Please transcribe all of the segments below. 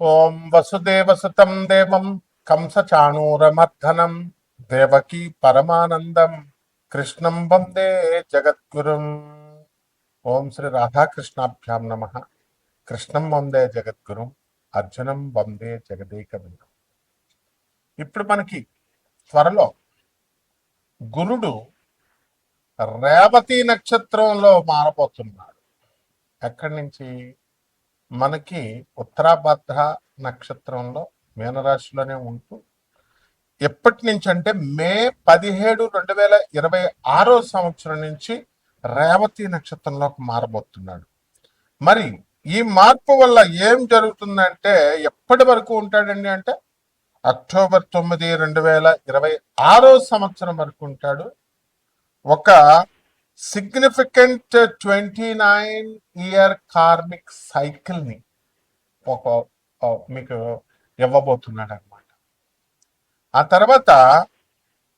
ఓం వసుదేవసుతం దేవం కంసచాణూరమర్ధనం దేవకీ పరమానందం కృష్ణం వందే జగద్గురుం. ఓం శ్రీ రాధాకృష్ణాభ్యాం నమ. కృష్ణం వందే జగద్గురుం, అర్జునం వందే జగదేకబిందుం. ఇప్పుడు మనకి త్వరలో గురుడు రేవతి నక్షత్రంలో మారబోతున్నాడు. ఎక్కడి నుంచి? మనకి ఉత్తరాభద్ర నక్షత్రంలో మీనరాశిలోనే ఉంటూ ఎప్పటి నుంచి అంటే మే 17, 2026 సంవత్సరం నుంచి రేవతి నక్షత్రంలోకి మారబోతున్నాడు. మరి ఈ మార్పు వల్ల ఏం జరుగుతుందంటే ఎప్పటి వరకు ఉంటాడండి అంటే అక్టోబర్ 9, 2026 సంవత్సరం వరకు ఉంటాడు. ఒక సిగ్నిఫికెంట్ 29-year కార్మిక్ సైకిల్ ని ఒక మీకు ఇవ్వబోతున్నాడు అనమాట. ఆ తర్వాత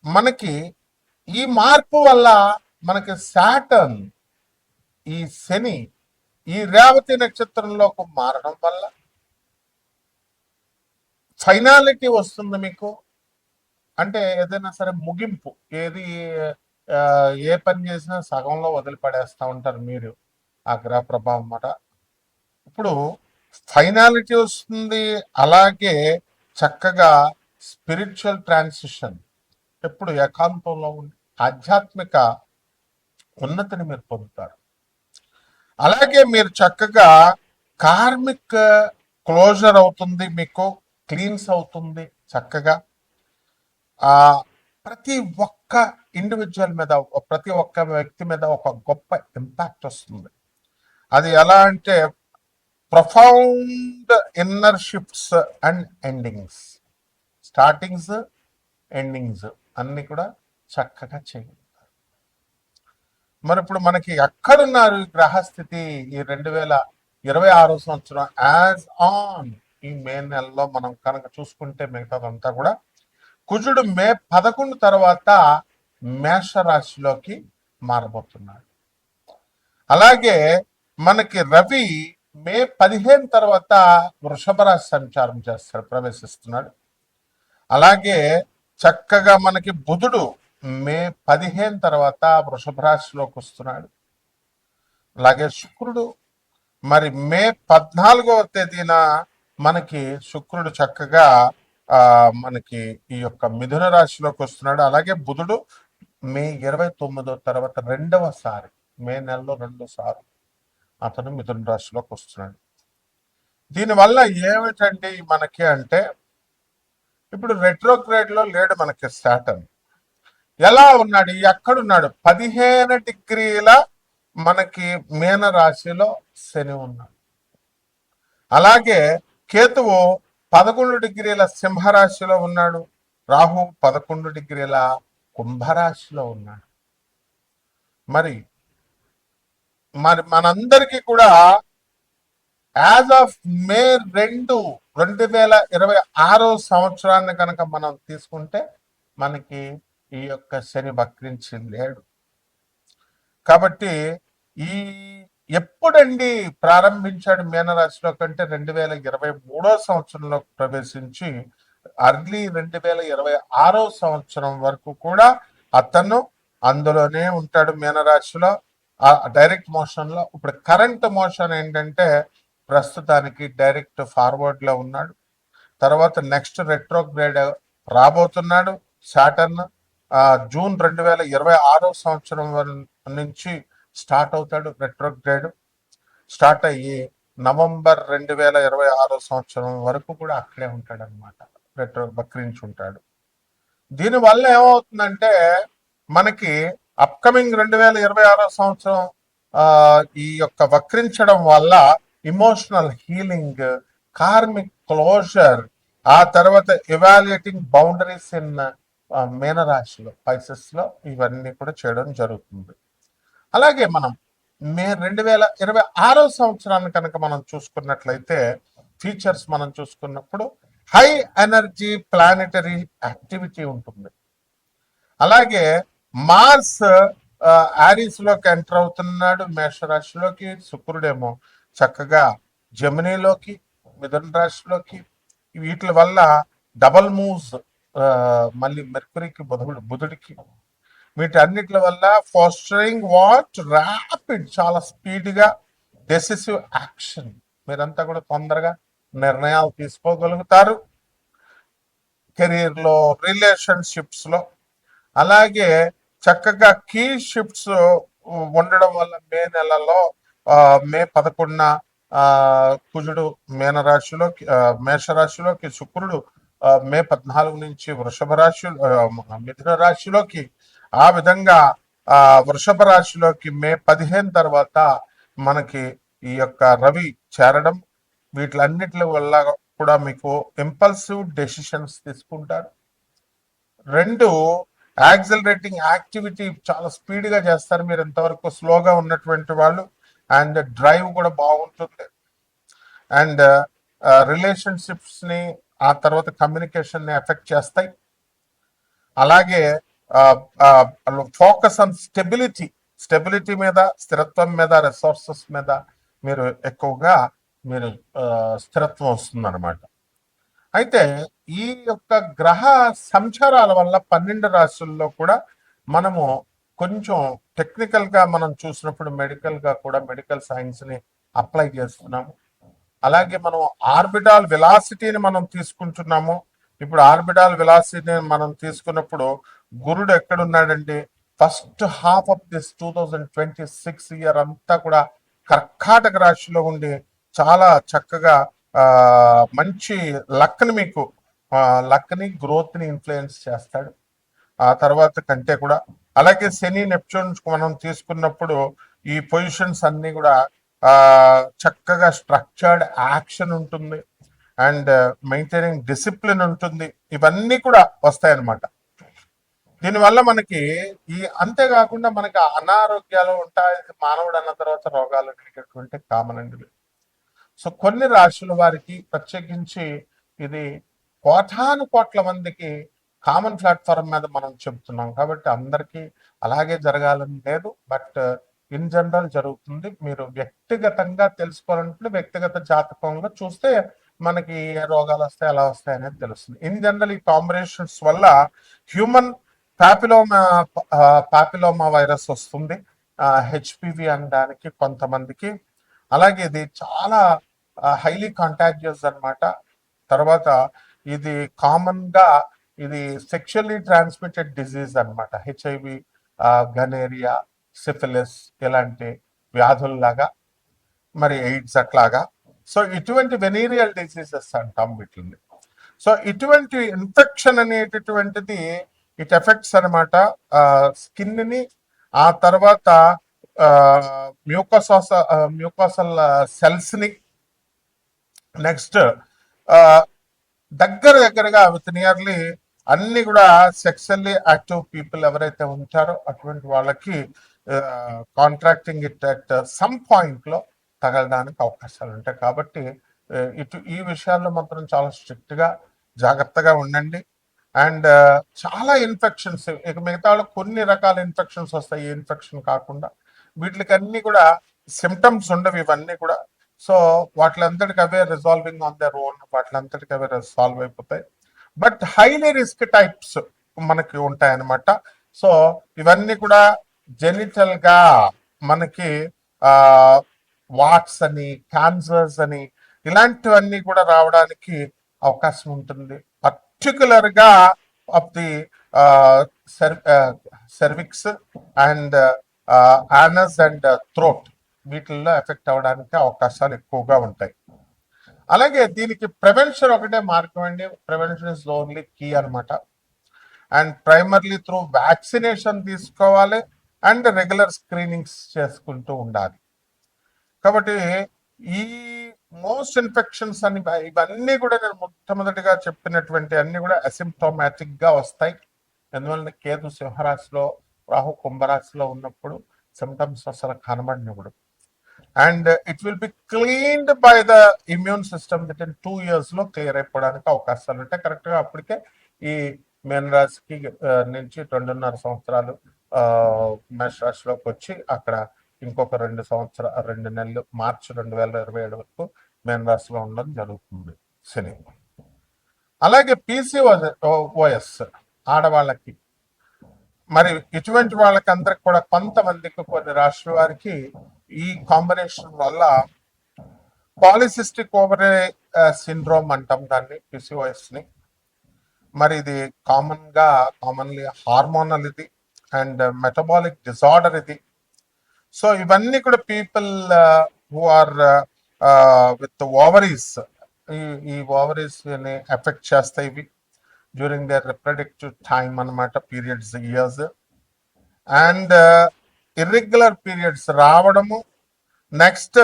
మనకి ఈ మార్పు వల్ల మనకి సాటర్న్, ఈ శని ఈ రేవతి నక్షత్రంలోకి మారడం వల్ల ఫైనాలిటీ వస్తుంది మీకు. అంటే ఏదైనా సరే ముగింపు, ఏది ఏ పని చేసినా సగంలో వదిలిపడేస్తూ ఉంటారు మీరు, ఆ గ్రహ ప్రభావం అన్నమాట. ఇప్పుడు ఫైనాలిటీ వస్తుంది. అలాగే చక్కగా స్పిరిచువల్ ట్రాన్సిషన్, ఎప్పుడు ఏకాంతంలో ఉండి ఆధ్యాత్మిక ఉన్నతిని మీరు పొందుతారు. అలాగే మీరు చక్కగా కార్మిక్ క్లోజర్ అవుతుంది, మీకు క్లీన్స్ అవుతుంది చక్కగా. ప్రతి ఒక్క ఇండివిజువల్ మీద, ప్రతి ఒక్క వ్యక్తి మీద ఒక గొప్ప ఇంపాక్ట్ వస్తుంది. అది ఎలా అంటే profound inner shifts and endings, startings endings అన్ని కూడా చక్కగా చేయగలుగుతారు. మరి ఇప్పుడు మనకి ఎక్కడున్నారు గ్రహస్థితి ఈ 2026 సంవత్సరం యాజ్ ఆన్ ఈ మే నెలలో మనం కనుక చూసుకుంటే మిగతాదంతా కూడా కుజుడు మే 11 తర్వాత మేషరాశిలోకి మారబోతున్నాడు. అలాగే మనకి రవి మే 15 తర్వాత వృషభ రాశి సంచారం చేస్తాడు, ప్రవేశిస్తున్నాడు. అలాగే చక్కగా మనకి బుధుడు మే 15 తర్వాత వృషభ రాశిలోకి వస్తున్నాడు. అలాగే శుక్రుడు మరి మే 14వ తేదీన మనకి శుక్రుడు చక్కగా మనకి ఈ యొక్క మిథున రాశిలోకి వస్తున్నాడు. అలాగే బుధుడు మే 29వ తర్వాత రెండవసారి, మే నెలలో 2 సార్లు అతను మిథున రాశిలోకి వస్తున్నాడు. దీనివల్ల ఏమిటండి మనకి అంటే ఇప్పుడు రెట్రోగ్రేడ్ లో లేడు మనకి సాటర్న్. ఎలా ఉన్నాడు, ఎక్కడున్నాడు? 15 డిగ్రీల మనకి మీన రాశిలో శని ఉన్నాడు. అలాగే కేతువు 11 డిగ్రీల సింహరాశిలో ఉన్నాడు. రాహు 11 డిగ్రీల కుంభరాశిలో ఉన్నాడు. మరి మనందరికీ కూడా యాజ్ ఆఫ్ మే 2, 2026 సంవత్సరాన్ని కనుక మనం తీసుకుంటే మనకి ఈ యొక్క శని వక్రించి లేడు. కాబట్టి ఈ ఎప్పుడండి ప్రారంభించాడు మీనరాశిలో కంటే 2023 సంవత్సరంలో ప్రవేశించి అర్లీ 2026 సంవత్సరం వరకు కూడా అతను అందులోనే ఉంటాడు మీనరాశిలో, డైరెక్ట్ మోషన్ లో. ఇప్పుడు కరెంట్ మోషన్ ఏంటంటే ప్రస్తుతానికి డైరెక్ట్ ఫార్వర్డ్ లో ఉన్నాడు. తర్వాత నెక్స్ట్ రెట్రోగ్రేడ్ రాబోతున్నాడు సాటర్న్. జూన్ 2026 సంవత్సరం నుంచి స్టార్ట్ అవుతాడు రెట్రోగ్రేడ్. స్టార్ట్ అయ్యి నవంబర్ 2026 సంవత్సరం వరకు కూడా అక్కడే ఉంటాడు అనమాట, రెట్రో వక్రించి ఉంటాడు. దీనివల్ల ఏమవుతుందంటే మనకి అప్కమింగ్ 2026 సంవత్సరం ఈ యొక్క వక్రించడం వల్ల ఇమోషనల్ హీలింగ్, కార్మిక్ క్లోజర్, ఆ తర్వాత ఎవాల్యుయేటింగ్ బౌండరీస్ ఇన్ మీనరాశిలో, పైసెస్ లో ఇవన్నీ కూడా చేయడం జరుగుతుంది. అలాగే మనం మే 2026 సంవత్సరాన్ని కనుక మనం చూసుకున్నట్లయితే ఫీచర్స్ మనం చూసుకున్నప్పుడు హై ఎనర్జీ ప్లానెటరీ యాక్టివిటీ ఉంటుంది. అలాగే మార్స్ ఆరిస్ లోకి ఎంటర్ అవుతున్నాడు మేషరాశిలోకి. శుక్రుడేమో చక్కగా జమినీలోకి, మిథున రాశిలోకి. వీటి వల్ల డబల్ మూవ్స్, మళ్ళీ మెర్కురీకి బుధుడికి, వీటన్నిటి వల్ల ఫాస్టరింగ్ వాట్ ర్యాపిడ్, చాలా స్పీడ్గా డెసిసివ్ యాక్షన్. మీరంతా కూడా తొందరగా నిర్ణయాలు తీసుకోగలుగుతారు కెరీర్లో, రిలేషన్షిప్స్లో. అలాగే చక్కగా కీ షిఫ్ట్స్ ఉండడం వల్ల మే నెలలో మే 11న కుజుడు మీనరాశిలోకి, మేషరాశిలోకి, శుక్రుడు మే 14 నుంచి వృషభ రాశి, మిథున రాశిలోకి, ఆ విధంగా వృషభ రాశిలోకి మే 15 తర్వాత మనకి ఈ యొక్క రవి చేరడం, వీటిలన్నిటి వల్ల కూడా మీకు ఇంపల్సివ్ డెసిషన్స్ తీసుకుంటారు. రెండు, యాక్సిలరేటింగ్ యాక్టివిటీ చాలా స్పీడ్గా చేస్తారు మీరు, ఎంతవరకు స్లోగా ఉన్నటువంటి వాళ్ళు. అండ్ డ్రైవ్ కూడా బాగుంటుంది. అండ్ రిలేషన్షిప్స్ని, ఆ తర్వాత కమ్యూనికేషన్ని ఎఫెక్ట్ చేస్తాయి. అలాగే ఫోకస్ ఆన్ స్టెబిలిటీ మీద, స్థిరత్వం మీద, రిసోర్సెస్ మీద మీరు ఎక్కువగా స్థిరత్వం వస్తుందన్నమాట. అయితే ఈ యొక్క గ్రహ సంచారాల వల్ల 12 రాశుల్లో కూడా మనము కొంచెం టెక్నికల్గా మనం చూసినప్పుడు మెడికల్గా కూడా మెడికల్ సైన్స్ని అప్లై చేస్తున్నాము. అలాగే మనం ఆర్బిటాల్ వెలాసిటీని మనం తీసుకుంటున్నాము. ఇప్పుడు ఆర్బిటాల్ వెలాసిటీని మనం తీసుకున్నప్పుడు గురుడు ఎక్కడున్నాడండి? First half of this 2026 year అంతా కూడా కర్కాటక రాశిలో ఉండి చాలా చక్కగా మంచి లక్ని, మీకు లక్ని, గ్రోత్ని ఇన్ఫ్లుయెన్స్ చేస్తాడు ఆ తర్వాత కంటే కూడా. అలాగే శని, నెప్ట్యూన్ మనం తీసుకున్నప్పుడు ఈ పొజిషన్స్ అన్ని కూడా చక్కగా స్ట్రక్చర్డ్ యాక్షన్ ఉంటుంది, అండ్ మెయింటైనింగ్ డిసిప్లిన్ ఉంటుంది. ఇవన్నీ కూడా వస్తాయన్నమాట. దీనివల్ల మనకి అంతేకాకుండా మనకి అనారోగ్యాలు ఉంటాయి. మానవుడు అన్న తర్వాత రోగాలు అనేటటువంటి కామన్ అండి. సో కొన్ని రాశుల వారికి ప్రత్యేకించి ఇది కోటాను మందికి కామన్ ప్లాట్ఫామ్ మీద మనం చెబుతున్నాం కాబట్టి అందరికీ అలాగే జరగాలని లేదు, బట్ ఇన్ జనరల్ జరుగుతుంది. మీరు వ్యక్తిగతంగా తెలుసుకోవాలంటే వ్యక్తిగత జాతకంలో చూస్తే మనకి ఏ రోగాలు వస్తాయి, ఎలా వస్తాయి అనేది తెలుస్తుంది. ఇన్ జనరల్ ఈ కాంబినేషన్స్ వల్ల హ్యూమన్ పాపిలోమా వైరస్ వస్తుంది, హెచ్పివి అనడానికి కొంతమందికి. అలాగే ఇది చాలా హైలీ కాంటాజియస్ అనమాట. తర్వాత ఇది కామన్గా ఇది సెక్షువల్లీ ట్రాన్స్మిటెడ్ డిజీజ్ అనమాట. హెచ్ఐవి, గనేరియా, సిఫిలిస్ ఇలాంటి వ్యాధుల్లాగా, మరి ఎయిడ్స్ అట్లాగా. సో ఇటువంటి వెనీరియల్ డిసీజెస్ అంటాం వీటిని. సో ఇటువంటి ఇన్ఫెక్షన్ అనేటటువంటిది ఇట్ ఎఫెక్ట్స్ అనమాట స్కిన్ని, ఆ తర్వాత మ్యూకోసల్ సెల్స్ని. నెక్స్ట్ దగ్గరగా విత్ నియర్లీ అన్ని కూడా సెక్సువల్లీ యాక్టివ్ పీపుల్ ఎవరైతే ఉంటారో అటువంటి వాళ్ళకి కాంట్రాక్టింగ్ ఇట్ అట్ సమ్ పాయింట్లో తగలడానికి అవకాశాలు ఉంటాయి. కాబట్టి ఈ విషయాల్లో మాత్రం చాలా స్ట్రిక్ట్గా జాగ్రత్తగా ఉండండి. అండ్ చాలా ఇన్ఫెక్షన్స్, ఇక మిగతా కొన్ని రకాల ఇన్ఫెక్షన్స్ వస్తాయి, ఈ ఇన్ఫెక్షన్ కాకుండా వీటికి అన్ని కూడా సిమ్టమ్స్ ఉండవు ఇవన్నీ కూడా. సో వాటిలంతటికి అవే రిజాల్వింగ్ ఆన్ దర్ ఓన్, వాటిలంతటికి అవే సాల్వ్ అయిపోతాయి. బట్ హైలీ రిస్క్ టైప్స్ మనకి ఉంటాయన్నమాట. సో ఇవన్నీ కూడా జెనిటల్ గా మనకి వాట్స్ అని, క్యాన్సర్స్ అని, ఇలాంటివన్నీ కూడా రావడానికి అవకాశం ఉంటుంది. పర్టికులర్ గా of the cervix and anus and throat, వీటిల్లో ఎఫెక్ట్ అవ్వడానికి అవకాశాలు ఎక్కువగా ఉంటాయి. అలాగే దీనికి ప్రివెన్షన్ ఒకటే మార్గం అండి. ప్రివెన్షన్ ఇస్ ఓన్లీ కీ అనమాట. అండ్ ప్రైమర్లీ త్రూ వ్యాక్సినేషన్ తీసుకోవాలి అండ్ రెగ్యులర్ స్క్రీనింగ్స్ చేసుకుంటూ ఉండాలి. కాబట్టి ఈ మోస్ట్ ఇన్ఫెక్షన్స్ అని ఇవన్నీ కూడా నేను మొట్టమొదటిగా చెప్పినటువంటి అన్ని కూడా అసిమ్టోమాటిక్ గా వస్తాయి. ఎందువల్ల కేతు సింహరాశిలో, రాహు కుంభరాశిలో ఉన్నప్పుడు సిమ్టమ్స్ అసలు కనబడినప్పుడు. And it will be cleaned by the immune system within 2 years లో క్లియర్ అయిపోవడానికి అవకాశాలు ఉంటాయి. కరెక్ట్ గా అప్పటికే ఈ మీనరాశికి నుంచి 2.5 సంవత్సరాలు మేషరాశిలోకి వచ్చి అక్కడ ఇంకొక 2 నెలలు, మార్చి 2027 వరకు మీన రాశిలో ఉండడం జరుగుతుంది శని. అలాగే ఓఎస్ ఆడవాళ్ళకి, మరి ఇటువంటి వాళ్ళకి అందరికి కూడా కొంతమందికి కొన్ని రాష్ట్రాల వారికి ఈ కాంబినేషన్ వల్ల పాలిసిస్టిక్ ఓవరీ సిండ్రోమ్ అంటాం దాన్ని, పిసిఓఎస్ ని. మరి ఇది కామన్లీ హార్మోనల్ ఇది అండ్ మెటబాలిక్ డిజార్డర్ ఇది. సో ఇవన్నీ కూడా people who are with ovaries, ఈ ఓవరీస్ ని ఎఫెక్ట్ చేస్తాయి ఇవి డ్యూరింగ్ దర్ రిప్రొడక్టివ్ టైం అన్నమాట, periods years. And irregular periods రావడము, నెక్స్ట్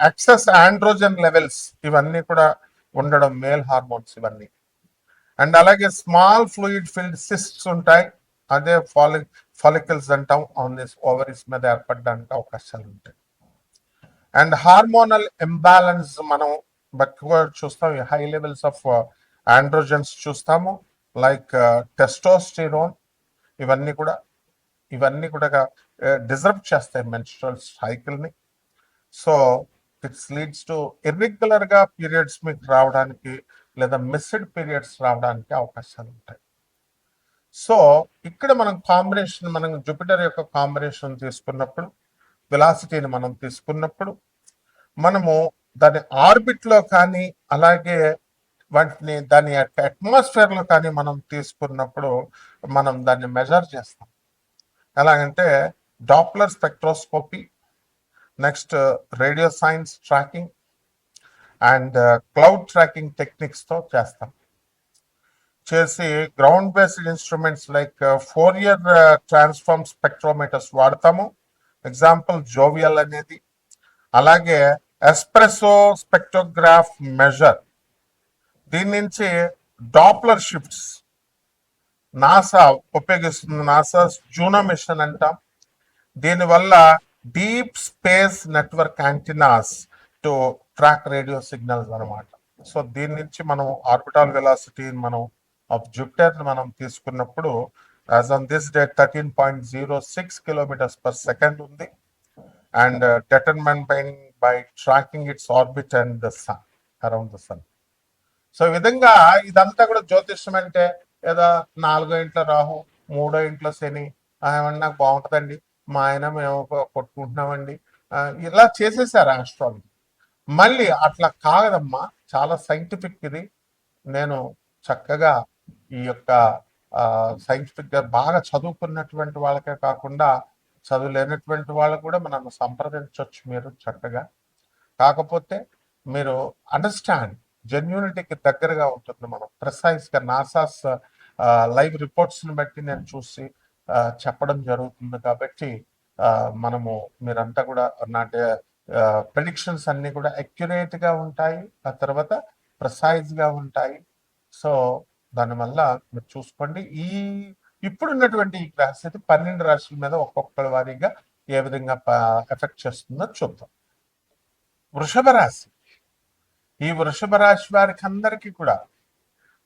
ఎక్సెస్ ఆండ్రోజన్ లెవెల్స్ ఇవన్నీ కూడా ఉండడం, మేల్ హార్మోన్స్ ఇవన్నీ. అండ్ అలాగే స్మాల్ ఫ్లూయిడ్ ఫిల్డ్ సిస్ట్స్ ఉంటాయి, అదే ఫాలికల్స్ అంటాం, ఆన్ దిస్ ఓవరీస్ మీద ఏర్పడడానికి అవకాశాలు ఉంటాయి. అండ్ హార్మోనల్ ఇంబ్యాలెన్స్ మనం ఎక్కువ చూస్తాం, హై లెవెల్స్ ఆఫ్ ఆండ్రోజన్స్ చూస్తాము, లైక్ టెస్టోస్టిరోన్. ఇవన్నీ కూడా డిజర్వ్ చేస్తాయి మెన్స్ట్రువల్ సైకిల్ని. So it's leads to irregular గా పీరియడ్స్ మీకు రావడానికి లేదా మిస్డ్ పీరియడ్స్ రావడానికి అవకాశాలు ఉంటాయి. సో ఇక్కడ మనం జూపిటర్ యొక్క కాంబినేషన్ తీసుకున్నప్పుడు, వెలాసిటీని మనం తీసుకున్నప్పుడు, మనము దాని ఆర్బిట్ లో కానీ అలాగే దాని యొక్క అట్మాస్ఫియర్ లో కానీ మనం తీసుకున్నప్పుడు మనం దాన్ని మెజర్ చేస్తాం. ఎలాగంటే Doppler spectroscopy, next radio science tracking and cloud tracking techniques తో చేసి ground based instruments like Fourier transform spectrometers వాడతాము. ఎగ్జాంపుల్ జోవియల్ అనేది. అలాగే ఎస్ప్రెసో స్పెక్ట్రోగ్రాఫ్ మెజర్, దీని నుంచి డాప్లర్ షిఫ్ట్స్ నాసా ఉపయోగిస్తుంది, నాసా జూనో మిషన్ అంటాం. దీనివల్ల deep space network antennas to track radio signals అనమాట. సో దీని నుంచి మనం ఆర్బిటాల్ వెలాసిటీ ఆఫ్ జూపిటర్ మనం తీసుకున్నప్పుడు as on this date 13.06 kilometres per second ఉంది. And determined by tracking its orbit and the sun, around the sun. So ఈ విధంగా ఇదంతా కూడా జ్యోతిష్యం అంటే ఏదో 4వ ఇంట్లో రాహు, 3వ ఇంట్లో శని, ఏమన్నా నాకు బాగుంటుందండి, మా ఆయన మేము కొట్టుకుంటున్నామండి, ఇలా చేసేసారు ఆస్ట్రాలజీ. మళ్ళీ అట్లా కాదమ్మా, చాలా సైంటిఫిక్ ఇది. నేను చక్కగా ఈ యొక్క సైంటిఫిక్ గా బాగా చదువుకున్నటువంటి వాళ్ళకే కాకుండా చదువులేనటువంటి వాళ్ళు కూడా మనం సంప్రదించవచ్చు మీరు చక్కగా. కాకపోతే మీరు అండర్స్టాండ్, జెన్యూనిటీకి దగ్గరగా ఉంటుంది. మనం ప్రిసైజ్ గా నాసాస్ లైవ్ రిపోర్ట్స్ ని బట్టి నేను చూసి చెప్పడం జరుగుతుంది. కాబట్టి మీరంతా కూడా నాటి ప్రెడిక్షన్స్ అన్ని కూడా అక్యురేట్ గా ఉంటాయి, ఆ తర్వాత ప్రిసైజ్ గా ఉంటాయి. సో దానివల్ల మీరు చూసుకోండి. ఇప్పుడున్నటువంటి ఈ గ్రహస్థితి 12 రాశుల మీద ఒక్కొక్కరి వారీగా ఏ విధంగా ఎఫెక్ట్ చేస్తుందో చూద్దాం. వృషభ రాశి. ఈ వృషభ రాశి వారికి అందరికీ కూడా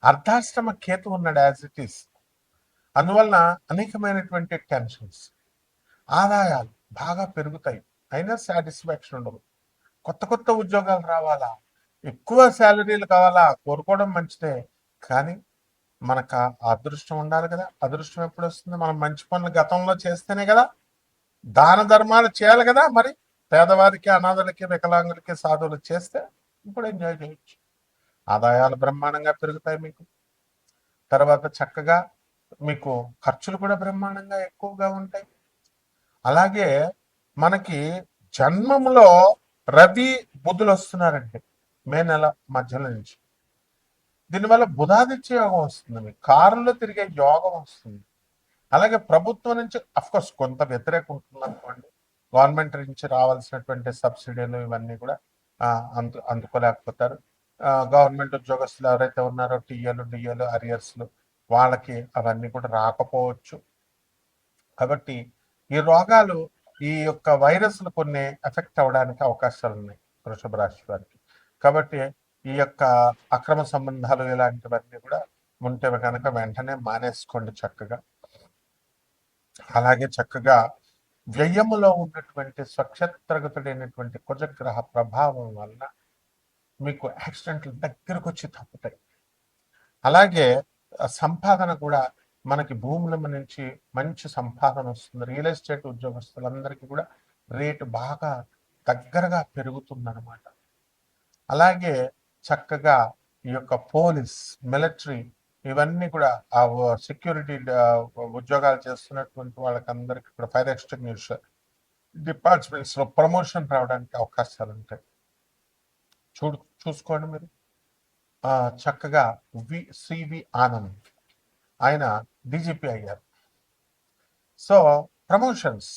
అర్ధాష్టమ కేతు ఉన్నాడు యాజ్ ఇట్ ఈస్. అందువలన అనేకమైనటువంటి టెన్షన్స్, ఆదాయాలు బాగా పెరుగుతాయి, అయినా సాటిస్ఫాక్షన్ ఉండదు. కొత్త ఉద్యోగాలు రావాలా, ఎక్కువ శాలరీలు కావాలా, కోరుకోవడం మంచిదే, కానీ మనకు అదృష్టం ఉండాలి కదా. అదృష్టం ఎప్పుడు వస్తుంది? మనం మంచి పనులు గతంలో చేస్తేనే కదా. దాన ధర్మాలు చేయాలి కదా. మరి పేదవారికి, అనాథలకి, వికలాంగులకి, సాధువులు చేస్తే ఇప్పుడు ఎంజాయ్ చేయొచ్చు. ఆదాయాలు బ్రహ్మాండంగా పెరుగుతాయి మీకు. తర్వాత చక్కగా మీకు ఖర్చులు కూడా బ్రహ్మాండంగా ఎక్కువగా ఉంటాయి. అలాగే మనకి జన్మంలో రవి బుధులు వస్తున్నారండి మే నెల మధ్యలో నుంచి. దీనివల్ల బుధాదిత్య యోగం వస్తుంది, మీకు కారులో తిరిగే యోగం వస్తుంది. అలాగే ప్రభుత్వం నుంచి అఫ్కోర్స్ కొంత వ్యతిరేకం ఉంటుంది అనుకోండి. గవర్నమెంట్ నుంచి రావాల్సినటువంటి సబ్సిడీలు ఇవన్నీ కూడా అందుకోలేకపోతారు. గవర్నమెంట్ ఉద్యోగస్తులు ఎవరైతే ఉన్నారో టీఏలు అరియర్స్లు, వాళ్ళకి అవన్నీ కూడా రాకపోవచ్చు. కాబట్టి ఈ రోగాలు, ఈ యొక్క వైరస్లు కొన్ని ఎఫెక్ట్ అవ్వడానికి అవకాశాలు ఉన్నాయి వృషభ రాశి వారికి. కాబట్టి ఈ యొక్క అక్రమ సంబంధాలు ఇలాంటివన్నీ కూడా ఉంటే కనుక వెంటనే మానేసుకోండి చక్కగా. అలాగే చక్కగా వ్యయములో ఉన్నటువంటి స్వక్షేత్రగతుడైనటువంటి కుజగ్రహ ప్రభావం వలన మీకు యాక్సిడెంట్లు దగ్గరకు వచ్చి తప్పుతాయి. అలాగే సంపాదన కూడా మనకి భూముల నుంచి మంచి సంపాదన వస్తుంది. రియల్ ఎస్టేట్ ఉద్యోగస్తులందరికీ కూడా రేటు బాగా దగ్గరగా పెరుగుతుందన్నమాట. అలాగే చక్కగా ఈ యొక్క పోలీస్, మిలిటరీ ఇవన్నీ కూడా ఆ సెక్యూరిటీ ఉద్యోగాలు చేస్తున్నటువంటి వాళ్ళకందరికీ కూడా ఫైర్ ఎక్స్టింగ్విషర్ డిపార్ట్మెంట్స్లో ప్రమోషన్ రావడానికి అవకాశాలు ఉంటాయి. చూసుకోండి మీరు. చక్కగా సివి ఆనంద్ ఆయన డీజీపీ అయ్యారు. సో ప్రమోషన్స్,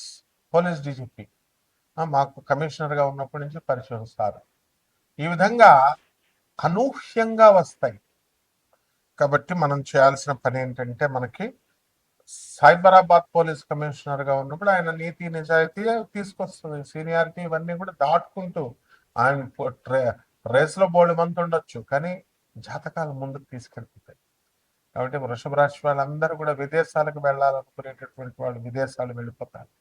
పోలీస్ డీజీపీ మాకు కమిషనర్గా ఉన్నప్పటి నుంచి పరిచయం సార్. ఈ విధంగా అనూహ్యంగా వస్తాయి. కాబట్టి మనం చేయాల్సిన పని ఏంటంటే, మనకి సైబరాబాద్ పోలీస్ కమిషనర్గా ఉన్నప్పుడు ఆయన నీతి నిజాయితీ తీసుకొస్తుంది. సీనియారిటీ ఇవన్నీ కూడా దాటుకుంటూ ఆయన రేస్లో బోల్డ్ మంది ఉండొచ్చు, కానీ జాతకాలు ముందుకు తీసుకెళ్ళిపోతాయి. కాబట్టి వృషభ రాశి వాళ్ళందరూ కూడా విదేశాలకు వెళ్ళాలనుకునేటటువంటి వాళ్ళు విదేశాలు వెళ్ళిపోతారు.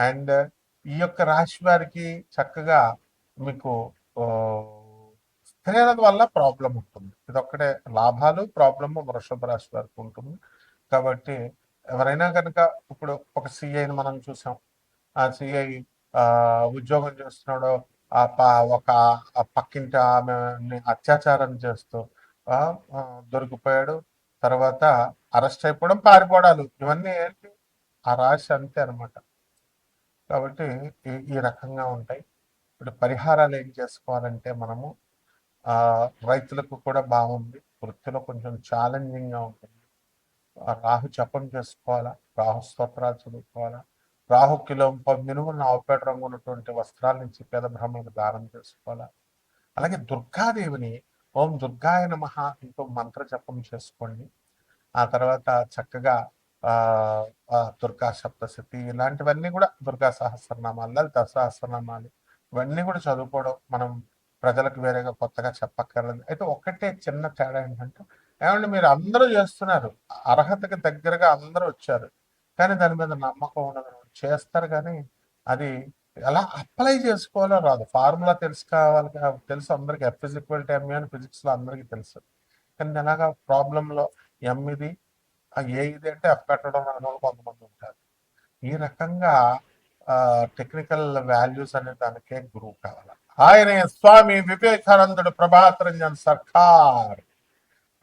అండ్ ఈ యొక్క రాశి వారికి చక్కగా మీకు స్త్రీల వల్ల ప్రాబ్లం ఉంటుంది. ఇదొక్కటే లాభాలు, ప్రాబ్లము వృషభ రాశి వారికి ఉంటుంది. కాబట్టి ఎవరైనా కనుక ఇప్పుడు ఒక సిఐని మనం చూసాం. ఆ సిఐ ఉద్యోగం చేస్తున్నాడు, ఒక పక్కింటి ఆమెని అత్యాచారం చేస్తూ దొరికిపోయాడు. తర్వాత అరెస్ట్ అయిపోవడం, పారిపోవడాలు, ఇవన్నీ ఏంటి ఆ రాశి అంతే అనమాట. కాబట్టి ఈ రకంగా ఉంటాయి. ఇప్పుడు పరిహారాలు ఏం చేసుకోవాలంటే, మనము రైతులకు కూడా బాగుంది, వృత్తిలో కొంచెం ఛాలెంజింగ్గా ఉంటుంది. రాహు జపం చేసుకోవాలా, రాహు స్తోత్రాలు చదువుకోవాలా, రాహు కిలో మినుములను ఆవుపేట రంగు ఉన్నటువంటి వస్త్రాల నుంచి పేద బ్రాహ్మణులకు దానం చేసుకోవాలా. అలాగే దుర్గాదేవిని ఓం దుర్గాయ నమః ఇంకో మంత్ర జపం చేసుకోండి. ఆ తర్వాత చక్కగా దుర్గా సప్తశతి ఇలాంటివన్నీ కూడా, దుర్గా సహస్రనామాలు, లలిత సహస్రనామాలు ఇవన్నీ కూడా చదువుకోవడం మనం ప్రజలకు వేరేగా కొత్తగా చెప్పక్కర్లేదు. అయితే ఒక్కటే చిన్న తేడా ఏంటంటే, ఏమంటే మీరు అందరూ చేస్తున్నారు, అర్హతకి దగ్గరగా అందరూ వచ్చారు, కానీ దాని మీద నమ్మకం ఉండదు. చేస్తారు కానీ అది ఎలా అప్లై చేసుకోవాలో రాదు. ఫార్ములా తెలుసు అందరికి, F=ma అని ఫిజిక్స్లో అందరికీ తెలుసు. కానీ ఎలాగా ప్రాబ్లంలో ఎం ఇది, ఏ ఇది అంటే F పెట్టడం రాని వాళ్ళు కొంతమంది ఉంటారు. ఈ రకంగా టెక్నికల్ వాల్యూస్ అనే దానికే గురువు కావాలి. ఆయనే స్వామి వివేకానందుడు ప్రభాత్ రంజన్ సర్కార్.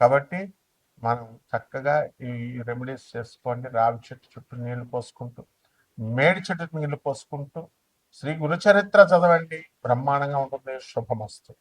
కాబట్టి మనం చక్కగా ఈ రెమెడీస్ చేసుకోండి. రావి చెట్టు చుట్టూ నీళ్లు పోసుకుంటూ, మేడి చెట్టుకు నీళ్లు పోసుకుంటూ శ్రీ గురు చరిత్ర చదవండి, బ్రహ్మాండంగా ఉంటుంది. శుభమస్తు.